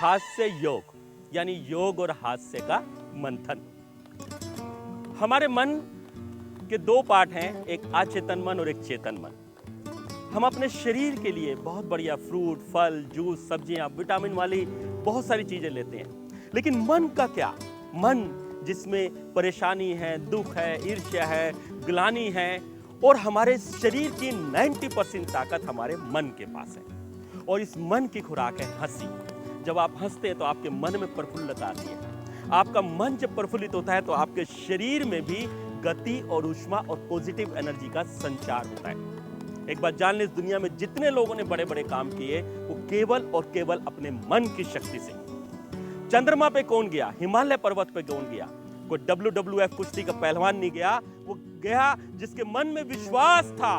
हास्य योग, यानी योग और हास्य का मंथन। हमारे मन के दो पार्ट हैं, एक अचेतन मन और एक चेतन मन। हम अपने शरीर के लिए बहुत बढ़िया फ्रूट, फल, जूस, सब्जियां, विटामिन वाली बहुत सारी चीजें लेते हैं, लेकिन मन का क्या? मन जिसमें परेशानी है, दुख है, ईर्ष्या है, ग्लानि है, और हमारे शरीर की 90% ताकत हमारे मन के पास है। और इस मन की खुराक है हंसी। जब आप हंसते हैं तो आपके मन में प्रफुल्लता आती है। आपका मन जब प्रफुल्लित होता है तो आपके शरीर में भी गति और ऊष्मा और पॉजिटिव एनर्जी का संचार होता है। एक बात जान लें, इस दुनिया में जितने लोगों ने बड़े बड़े काम किए वो केवल और केवल अपने मन की शक्ति से। चंद्रमा पे कौन गया? हिमालय पर्वत पे कौन गया? कोई WWF कुश्ती का पहलवान नहीं गया, वो गया जिसके मन में विश्वास था,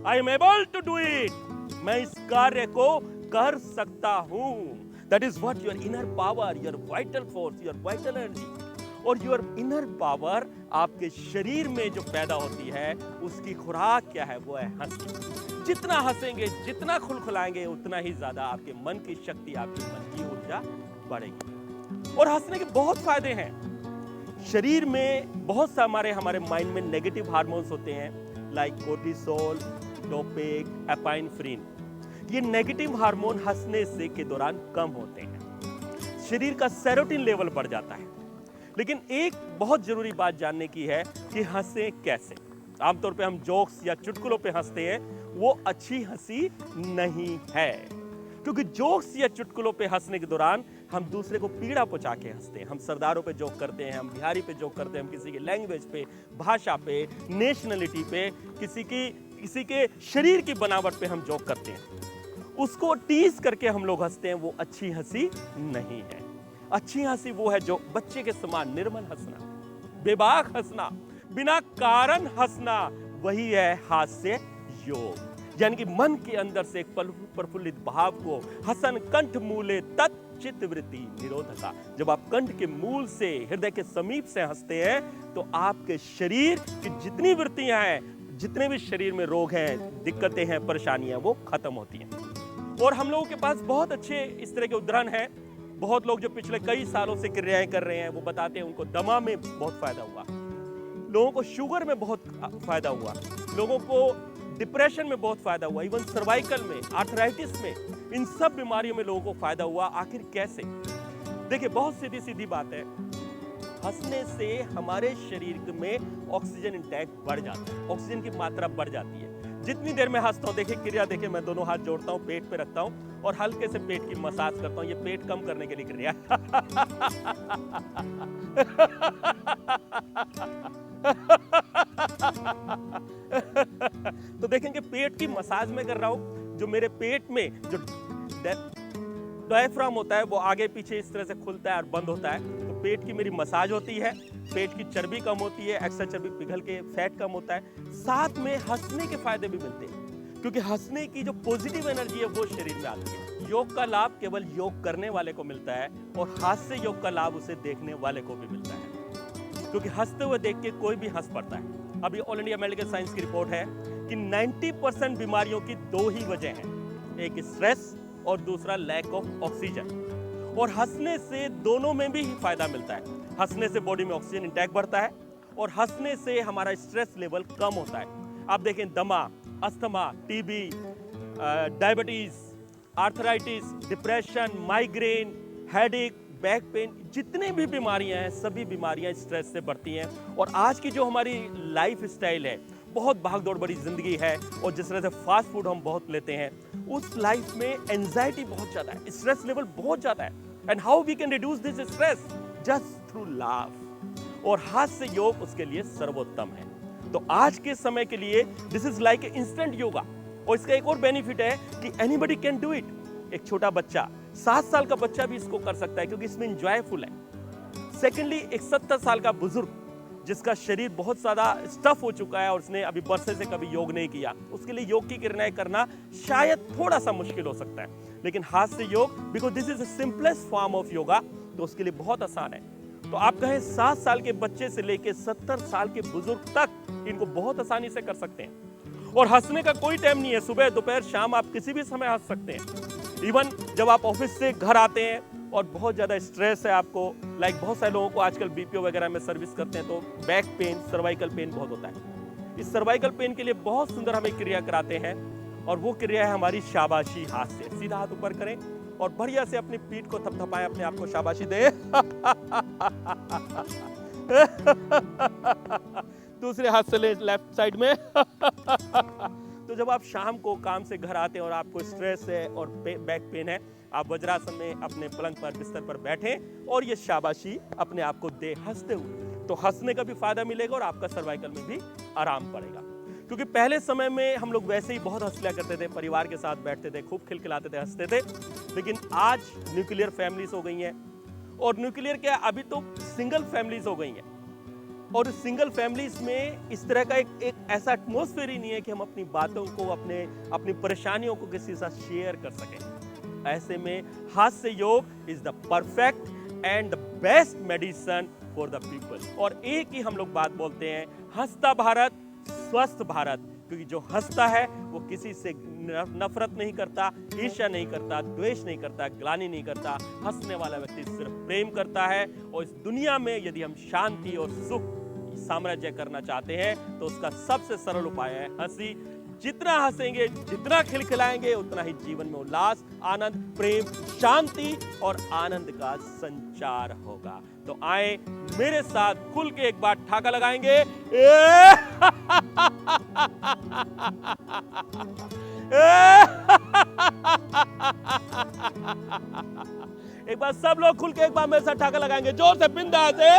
I am able to do it, मैं इस कार्य को कर सकता हूं। That is what your inner power, your vital force, your vital energy. और योर इनर पावर आपके शरीर में जो पैदा होती है उसकी खुराक क्या है? वो है हंसी। जितना हंसेंगे, जितना खुलखुलाएंगे, उतना ही ज्यादा आपके मन की शक्ति, आपके मन की ऊर्जा बढ़ेगी। और हंसने के बहुत फायदे हैं। शरीर में बहुत सा हमारे माइंड में नेगेटिव हार्मोन्स होते हैं, लाइक कोर्टिसोल, डोपेक, एपाइनफ्रिन। ये नेगेटिव हार्मोन हंसने से के दौरान कम होते हैं। शरीर का सेरोटोनिन लेवल बढ़ जाता है। लेकिन एक बहुत जरूरी बात जानने की है कि हंसे कैसे। आमतौर पे हम जोक्स या चुटकुलों पे हंसते हैं, वो अच्छी हंसी नहीं है। क्योंकि जोक्स या चुटकुलों पे हंसने के दौरान हम दूसरे को पीड़ा पहुंचा के हंसते हैं। हम सरदारों पे जोक करते हैं, हम बिहारी पे जोक करते हैं, हम किसी के लैंग्वेज पे, भाषा पे, नेशनलिटी पे, किसी के शरीर की बनावट पे हम जोक करते हैं। उसको टीज करके हम लोग हंसते हैं, वो अच्छी हंसी नहीं है। अच्छी हंसी वो है जो बच्चे के समान निर्मल हंसना, बेबाक हंसना, बिना कारण हंसना, वही है हास्य योग। यानी कि मन के अंदर से एक प्रफुल्लित भाव को हसन कंठ मूले तत् चित्त वृत्ति निरोधका। जब आप कंठ के मूल से, हृदय के समीप से हंसते हैं तो आपके शरीर की जितनी वृत्तियां हैं, जितने भी शरीर में रोग हैं, दिक्कतें हैं, परेशानियां, वो खत्म होती हैं। और हम लोगों के पास बहुत अच्छे इस तरह के उदाहरण हैं। बहुत लोग जो पिछले कई सालों से क्रियाएं कर रहे हैं वो बताते हैं उनको दमा में बहुत फायदा हुआ, लोगों को शुगर में बहुत फायदा हुआ, लोगों को डिप्रेशन में बहुत फायदा हुआ, इवन सर्वाइकल में, आर्थराइटिस में, इन सब बीमारियों में लोगों को फायदा हुआ। आखिर कैसे? देखिए, बहुत सीधी सीधी बात है। हंसने से हमारे शरीर में ऑक्सीजन इंटेक बढ़ जाता है, ऑक्सीजन की मात्रा बढ़ जाती है। जितनी देर में हंसता हूं, देखिए क्रिया, देखिए मैं दोनों हाथ जोड़ता हूं, पेट पे रखता हूं और हल्के से पेट की मसाज करता हूं। ये पेट कम करने के लिए क्रिया। तो देखेंगे पेट की मसाज में कर रहा हूं, जो मेरे पेट में जो डायफ्राम होता है वो आगे पीछे इस तरह से खुलता है और बंद होता है। तो पेट की मेरी मसाज होती है, पेट की चर्बी कम होती है, एक्स्ट्रा चर्बी पिघल के फैट कम होता है। साथ में हंसने के फायदे भी मिलते हैं, क्योंकि हंसने की जो पॉजिटिव एनर्जी है वो शरीर में आती है। योग का लाभ केवल योग करने वाले को मिलता है और हास्य योग का लाभ उसे देखने वाले को भी मिलता है, क्योंकि हंसते हुए देख के कोई भी हंस पड़ता है। अभी ऑल इंडिया मेडिकल साइंस की रिपोर्ट है कि 90% बीमारियों की दो ही वजह हैं, एक स्ट्रेस और दूसरा लैक ऑफ ऑक्सीजन। और हंसने से दोनों में भी फायदा मिलता है। हंसने से बॉडी में ऑक्सीजन इंटेक बढ़ता है और हंसने से हमारा स्ट्रेस लेवल कम होता है। आप देखें, दमा, asthma, TB, diabetes, arthritis, depression, migraine, headache, back pain, जितने भी बीमारियां हैं, सभी बीमारियां स्ट्रेस से बढ़ती हैं। और आज की जो हमारी लाइफ स्टाइल है, बहुत भागदौड़ भरी जिंदगी है और जिस तरह से फास्ट फूड हम बहुत लेते हैं, उस लाइफ में एंजाइटी बहुत ज्यादा है, स्ट्रेस लेवल बहुत ज्यादा है। And how we can reduce this stress? Just through laugh. और हास्य योग उसके लिए सर्वोत्तम है। तो आज के समय के लिए this is like instant yoga. और इसका एक और बेनिफिट है कि एनीबडी कैन डू इट। एक छोटा बच्चा, 7 साल का बच्चा भी इसको कर सकता है, क्योंकि इसमें एंजॉयफुल है। सेकेंडली, एक 70 साल का बुजुर्ग जिसका शरीर बहुत ज्यादा स्टफ हो चुका है और उसने अभी बरसे से कभी योग नहीं किया, उसके लिए योग की क्रियाएं करना शायद थोड़ा सा मुश्किल हो सकता है। लेकिन हास्य योग, because this is the simplest form of yoga, तो उसके लिए बहुत आसान है। तो आप कहें 7 साल के बच्चे से लेकर 70 साल के बुजुर्ग तक इनको बहुत आसानी से कर सकते हैं। और हंसने का कोई टाइम नहीं है, सुबह, दोपहर, शाम, आप किसी भी समय हंस सकते हैं। इवन जब आप ऑफिस से घर आते हैं और बहुत ज़्यादा स्ट्रेस है आपको, लाइक बहुत सारे लोगों को आजकल बीपीओ वगैरह में सर्विस करते हैं तो बैक पेन, सर्वाइकल पेन बहुत होता है। इस सर्वाइकल पेन के लिए बहुत सुंदर हम एक क्रिया कराते हैं और वो क्रिया है हमारी शाबाशी हाथ से। सीधा हाथ ऊपर करें और बढ़िया से अपनी पीठ को थपथपाएं, अपने आप को शाबाशी दें। दूसरे हाथ से ले लेफ्ट साइड में। तो जब आप शाम को काम से घर आते हैं और आपको स्ट्रेस है और बैक पेन है, आप वज्रासन में अपने पलंग पर बिस्तर पर बैठें और ये शाबाशी अपने आप को दे हंसते हुए। तो हंसने का भी फायदा मिलेगा और आपका सर्वाइकल में भी आराम पड़ेगा। क्योंकि पहले समय में हम लोग वैसे ही बहुत हंस लिया करते थे, परिवार के साथ बैठते थे, खूब खिलखिलाते थे, हंसते थे। लेकिन आज न्यूक्लियर फैमिलीज हो गई हैं और न्यूक्लियर क्या, अभी तो सिंगल फैमिलीज हो गई हैं और सिंगल फैमिलीज में इस तरह का एक ऐसा एटमॉस्फेयर ही नहीं है कि हम अपनी बातों को, अपनी परेशानियों को किसी के साथ शेयर कर सकें। ऐसे में हास्य योग is the perfect and the best medicine for the people. और एक ही हम लोग बात बोलते हैं, हंसता भारत स्वस्थ भारत। क्योंकि जो हंसता है वो किसी से नफरत नहीं करता, ईर्ष्या नहीं करता, द्वेष नहीं करता, ग्लानि नहीं करता। हंसने वाला व्यक्ति सिर्फ प्रेम करता है। और इस दुनिया में यदि हम शांति और सुख साम्राज्य करना चाहते हैं तो उसका सबसे सरल उपाय है हंसी। जितना हंसेंगे, जितना खिलखिलाएंगे, उतना ही जीवन में उल्लास, आनंद, प्रेम, शांति और आनंद का संचार होगा। तो आए मेरे साथ खुल के एक बार ठाका लगाएंगे। एक बार सब लोग खुल के एक बार मेरे साथ ठाका लगाएंगे, जोर से, बिंदास से।